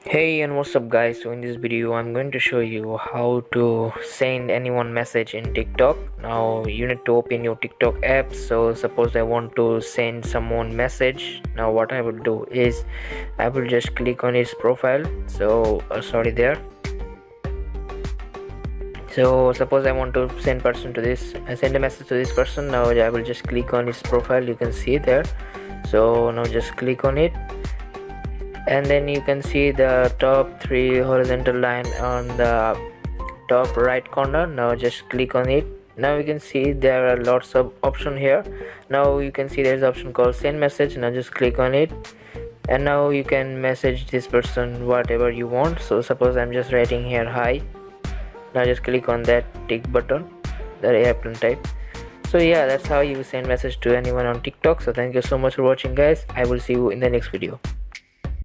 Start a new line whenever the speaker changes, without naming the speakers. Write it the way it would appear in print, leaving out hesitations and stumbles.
Hey, and what's up guys? So in this video I'm going to show you how to send anyone message in TikTok. Now you need to open your TikTok app. So suppose I want to send someone message. Now what I will do is I will just click on his profile. Sorry there. So suppose I want to send a message to this person. Now I will just click on his profile. You can see there. So now just click on it, and then you can see the top three horizontal line on the top right corner. Now just click on it. Now you can see there are lots of option here. Now you can see there's option called send message. Now just click on it, and now you can message this person whatever you want. So suppose I'm just writing here hi. Now just click on that tick button, the airplane type. So yeah, that's how you send message to anyone on TikTok. So thank you so much for watching guys. I will see you in the next video.